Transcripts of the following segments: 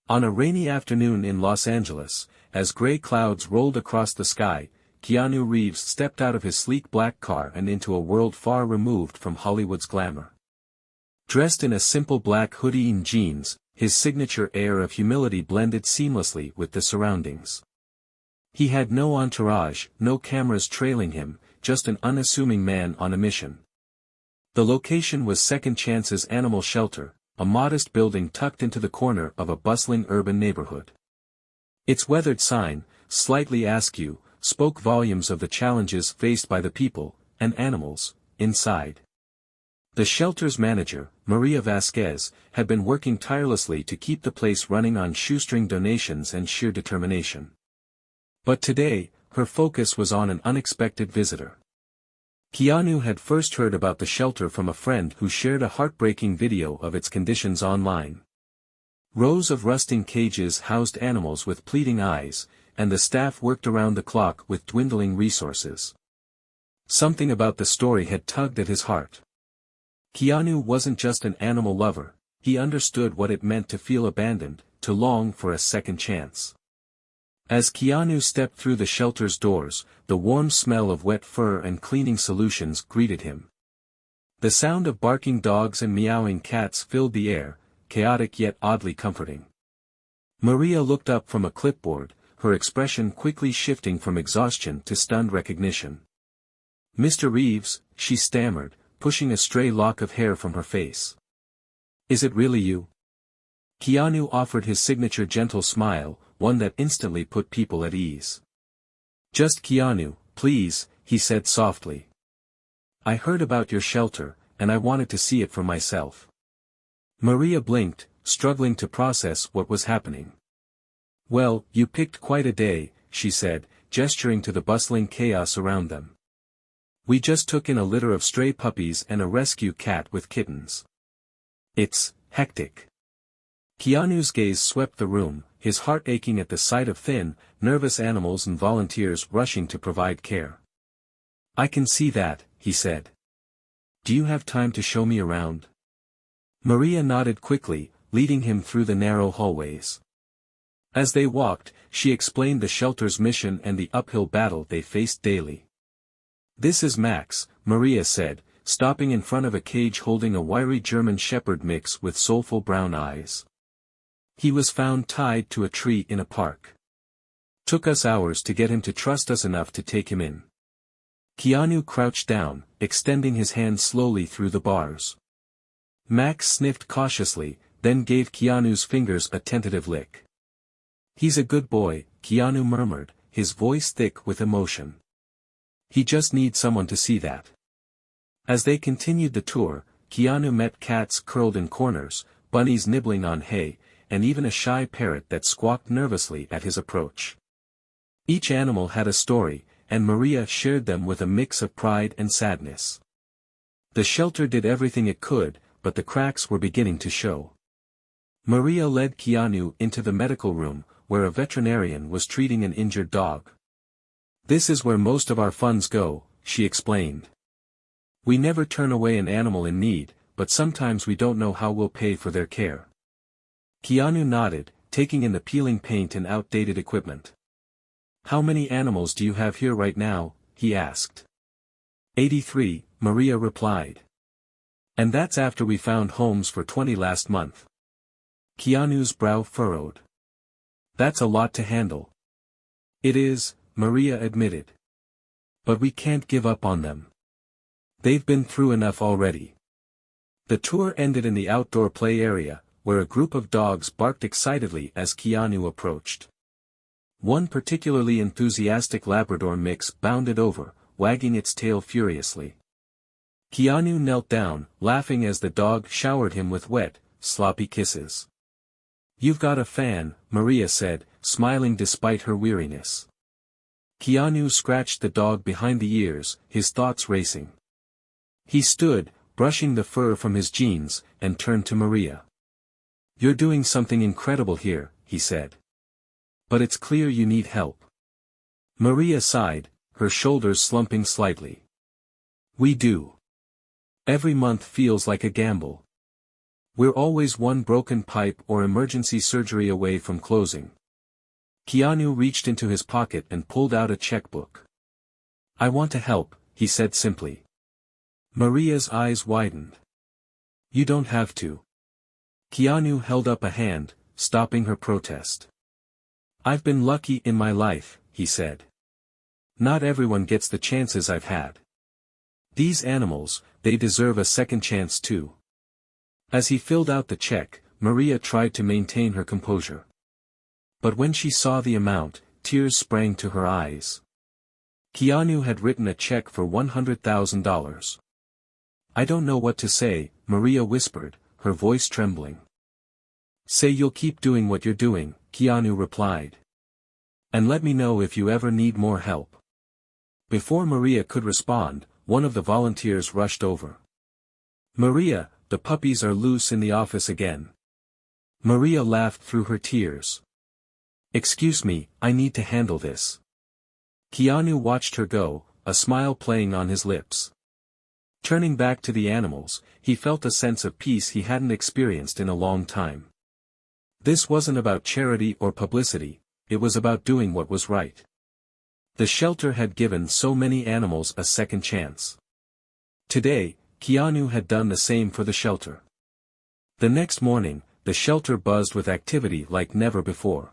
On a rainy afternoon in Los Angeles, as gray clouds rolled across the sky, Keanu Reeves stepped out of his sleek black car and into a world far removed from Hollywood's glamour. Dressed in a simple black hoodie and jeans, his signature air of humility blended seamlessly with the surroundings. He had no entourage, no cameras trailing him, just an unassuming man on a mission. The location was Second Chance's animal shelter, a modest building tucked into the corner of a bustling urban neighborhood. Its weathered sign, slightly askew, spoke volumes of the challenges faced by the people, and animals, inside. The shelter's manager, Maria Vasquez, had been working tirelessly to keep the place running on shoestring donations and sheer determination. But today, her focus was on an unexpected visitor. Keanu had first heard about the shelter from a friend who shared a heartbreaking video of its conditions online. Rows of rusting cages housed animals with pleading eyes, and the staff worked around the clock with dwindling resources. Something about the story had tugged at his heart. Keanu wasn't just an animal lover, he understood what it meant to feel abandoned, to long for a second chance. As Keanu stepped through the shelter's doors, the warm smell of wet fur and cleaning solutions greeted him. The sound of barking dogs and meowing cats filled the air, chaotic yet oddly comforting. Maria looked up from a clipboard, her expression quickly shifting from exhaustion to stunned recognition. "Mr. Reeves," she stammered, pushing a stray lock of hair from her face. "Is it really you?" Keanu offered his signature gentle smile, one that instantly put people at ease. "Just Keanu, please," he said softly. "I heard about your shelter, and I wanted to see it for myself." Maria blinked, struggling to process what was happening. "Well, you picked quite a day," she said, gesturing to the bustling chaos around them. "We just took in a litter of stray puppies and a rescue cat with kittens. It's hectic." Keanu's gaze swept the room, his heart aching at the sight of thin, nervous animals and volunteers rushing to provide care. "I can see that," he said. "Do you have time to show me around?" Maria nodded quickly, leading him through the narrow hallways. As they walked, she explained the shelter's mission and the uphill battle they faced daily. "This is Max," Maria said, stopping in front of a cage holding a wiry German Shepherd mix with soulful brown eyes. "He was found tied to a tree in a park. Took us hours to get him to trust us enough to take him in." Keanu crouched down, extending his hand slowly through the bars. Max sniffed cautiously, then gave Keanu's fingers a tentative lick. "He's a good boy," Keanu murmured, his voice thick with emotion. "He just needs someone to see that." As they continued the tour, Keanu met cats curled in corners, bunnies nibbling on hay, and even a shy parrot that squawked nervously at his approach. Each animal had a story, and Maria shared them with a mix of pride and sadness. The shelter did everything it could, but the cracks were beginning to show. Maria led Keanu into the medical room, where a veterinarian was treating an injured dog. "This is where most of our funds go," she explained. "We never turn away an animal in need, but sometimes we don't know how we'll pay for their care." Keanu nodded, taking in the peeling paint and outdated equipment. "How many animals do you have here right now?" he asked. 83, Maria replied. "And that's after we found homes for 20 last month." Keanu's brow furrowed. "That's a lot to handle." "It is," Maria admitted. "But we can't give up on them. They've been through enough already." The tour ended in the outdoor play area, where a group of dogs barked excitedly as Keanu approached. One particularly enthusiastic Labrador mix bounded over, wagging its tail furiously. Keanu knelt down, laughing as the dog showered him with wet, sloppy kisses. "You've got a fan," Maria said, smiling despite her weariness. Keanu scratched the dog behind the ears, his thoughts racing. He stood, brushing the fur from his jeans, and turned to Maria. "You're doing something incredible here," he said. "But it's clear you need help." Maria sighed, her shoulders slumping slightly. "We do. Every month feels like a gamble. We're always one broken pipe or emergency surgery away from closing. Keanu reached into his pocket and pulled out a checkbook. I want to help, he said simply. Maria's eyes widened. You don't have to. Keanu held up a hand, stopping her protest. I've been lucky in my life, he said. Not everyone gets the chances I've had. These animals, they deserve a second chance too. As he filled out the check, Maria tried to maintain her composure. But when she saw the amount, tears sprang to her eyes. Keanu had written a check for $100,000. I don't know what to say, Maria whispered, her voice trembling. Say you'll keep doing what you're doing, Keanu replied. And let me know if you ever need more help. Before Maria could respond, one of the volunteers rushed over. Maria, the puppies are loose in the office again. Maria laughed through her tears. Excuse me, I need to handle this. Keanu watched her go, a smile playing on his lips. Turning back to the animals, he felt a sense of peace he hadn't experienced in a long time. This wasn't about charity or publicity, it was about doing what was right. The shelter had given so many animals a second chance. Today, Keanu had done the same for the shelter. The next morning, the shelter buzzed with activity like never before.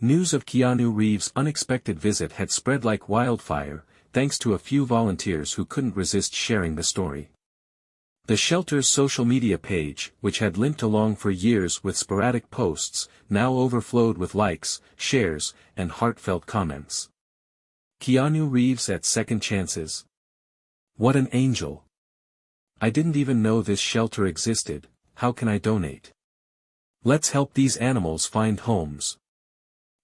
News of Keanu Reeves' unexpected visit had spread like wildfire, thanks to a few volunteers who couldn't resist sharing the story. The shelter's social media page, which had limped along for years with sporadic posts, now overflowed with likes, shares, and heartfelt comments. Keanu Reeves at second chances. What an angel. I didn't even know this shelter existed, how can I donate? Let's help these animals find homes.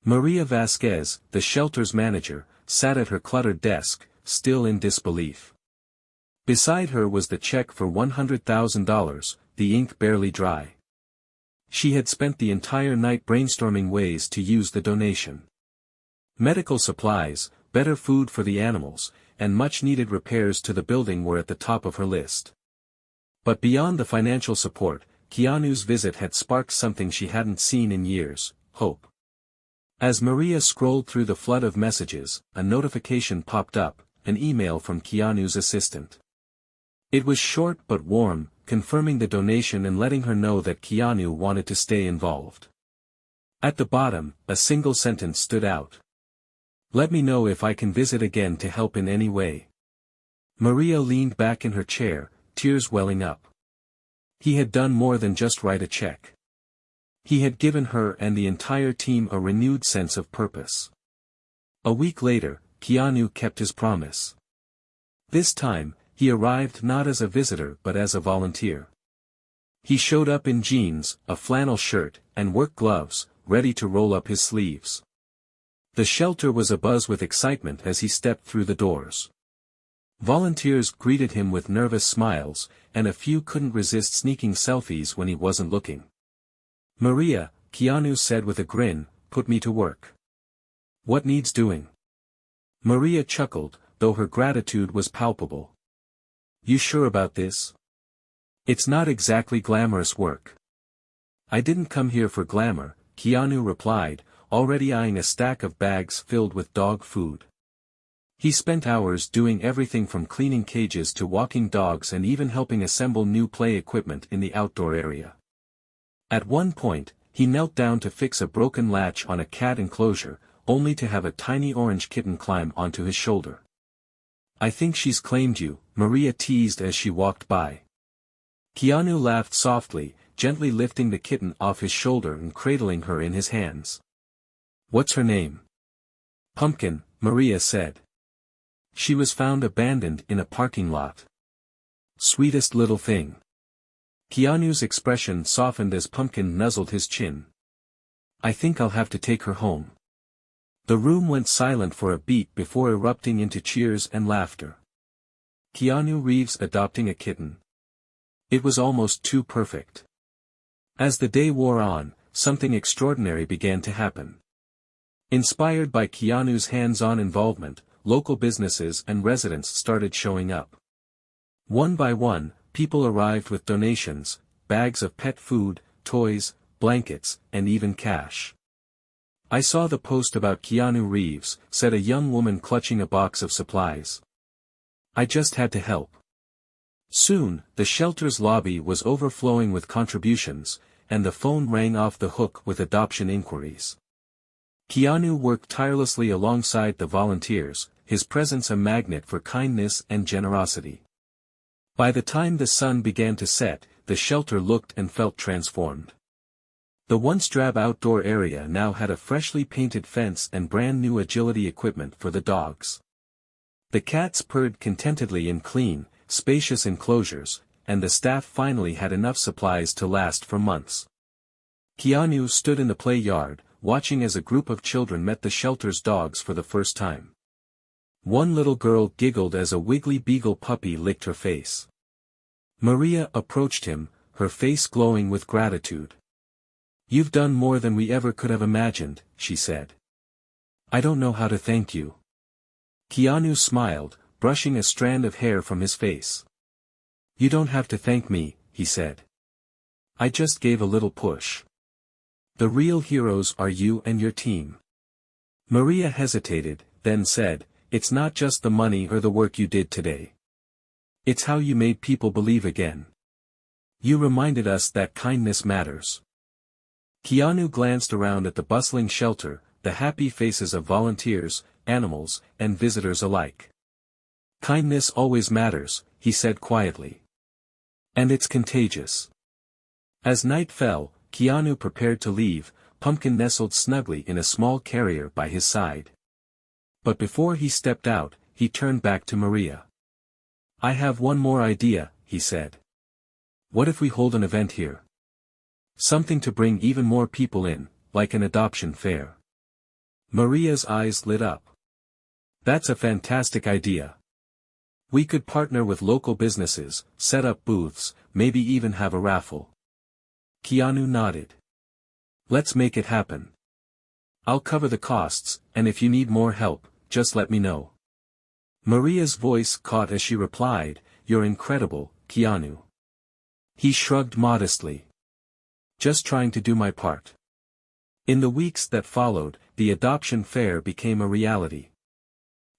Maria Vasquez, the shelter's manager, sat at her cluttered desk, still in disbelief. Beside her was the check for $100,000, the ink barely dry. She had spent the entire night brainstorming ways to use the donation. Medical supplies, better food for the animals, and much-needed repairs to the building were at the top of her list. But beyond the financial support, Keanu's visit had sparked something she hadn't seen in years, hope. As Maria scrolled through the flood of messages, a notification popped up, an email from Keanu's assistant. It was short but warm, confirming the donation and letting her know that Keanu wanted to stay involved. At the bottom, a single sentence stood out. Let me know if I can visit again to help in any way. Maria leaned back in her chair, tears welling up. He had done more than just write a check. He had given her and the entire team a renewed sense of purpose. A week later, Keanu kept his promise. This time, he arrived not as a visitor but as a volunteer. He showed up in jeans, a flannel shirt, and work gloves, ready to roll up his sleeves. The shelter was abuzz with excitement as he stepped through the doors. Volunteers greeted him with nervous smiles, and a few couldn't resist sneaking selfies when he wasn't looking. Maria, Keanu said with a grin, put me to work. What needs doing? Maria chuckled, though her gratitude was palpable. You sure about this? It's not exactly glamorous work. I didn't come here for glamour, Keanu replied, already eyeing a stack of bags filled with dog food. He spent hours doing everything from cleaning cages to walking dogs and even helping assemble new play equipment in the outdoor area. At one point, he knelt down to fix a broken latch on a cat enclosure, only to have a tiny orange kitten climb onto his shoulder. I think she's claimed you, Maria teased as she walked by. Keanu laughed softly, gently lifting the kitten off his shoulder and cradling her in his hands. What's her name? Pumpkin, Maria said. She was found abandoned in a parking lot. Sweetest little thing. Keanu's expression softened as Pumpkin nuzzled his chin. I think I'll have to take her home. The room went silent for a beat before erupting into cheers and laughter. Keanu Reeves adopting a kitten. It was almost too perfect. As the day wore on, something extraordinary began to happen. Inspired by Keanu's hands-on involvement, local businesses and residents started showing up. One by one, people arrived with donations, bags of pet food, toys, blankets, and even cash. "I saw the post about Keanu Reeves," said a young woman clutching a box of supplies. "I just had to help." Soon, the shelter's lobby was overflowing with contributions, and the phone rang off the hook with adoption inquiries. Keanu worked tirelessly alongside the volunteers, his presence a magnet for kindness and generosity. By the time the sun began to set, the shelter looked and felt transformed. The once drab outdoor area now had a freshly painted fence and brand new agility equipment for the dogs. The cats purred contentedly in clean, spacious enclosures, and the staff finally had enough supplies to last for months. Keanu stood in the play yard, watching as a group of children met the shelter's dogs for the first time. One little girl giggled as a wiggly beagle puppy licked her face. Maria approached him, her face glowing with gratitude. "You've done more than we ever could have imagined," she said. "I don't know how to thank you." Keanu smiled, brushing a strand of hair from his face. "You don't have to thank me," he said. "I just gave a little push. The real heroes are you and your team." Maria hesitated, then said, "It's not just the money or the work you did today. It's how you made people believe again. You reminded us that kindness matters." Keanu glanced around at the bustling shelter, the happy faces of volunteers, animals, and visitors alike. "Kindness always matters," he said quietly. "And it's contagious." As night fell, Keanu prepared to leave, Pumpkin nestled snugly in a small carrier by his side. But before he stepped out, he turned back to Maria. "I have one more idea," he said. "What if we hold an event here? Something to bring even more people in, like an adoption fair." Maria's eyes lit up. "That's a fantastic idea. We could partner with local businesses, set up booths, maybe even have a raffle." Keanu nodded. "Let's make it happen. I'll cover the costs, and if you need more help, just let me know." Maria's voice caught as she replied, "You're incredible, Keanu." He shrugged modestly. "Just trying to do my part." In the weeks that followed, the adoption fair became a reality.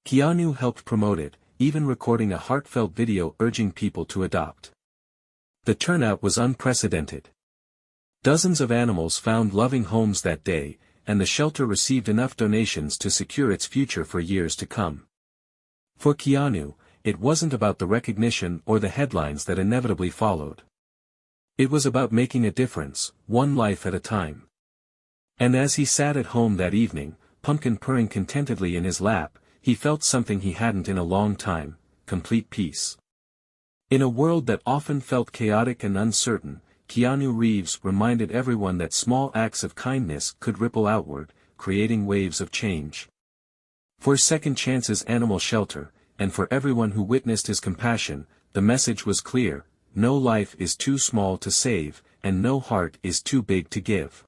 Keanu helped promote it, even recording a heartfelt video urging people to adopt. The turnout was unprecedented. Dozens of animals found loving homes that day, and the shelter received enough donations to secure its future for years to come. For Keanu, it wasn't about the recognition or the headlines that inevitably followed. It was about making a difference, one life at a time. And as he sat at home that evening, Pumpkin purring contentedly in his lap, he felt something he hadn't in a long time: complete peace. In a world that often felt chaotic and uncertain, Keanu Reeves reminded everyone that small acts of kindness could ripple outward, creating waves of change. For Second Chance's animal shelter, and for everyone who witnessed his compassion, the message was clear: no life is too small to save, and no heart is too big to give.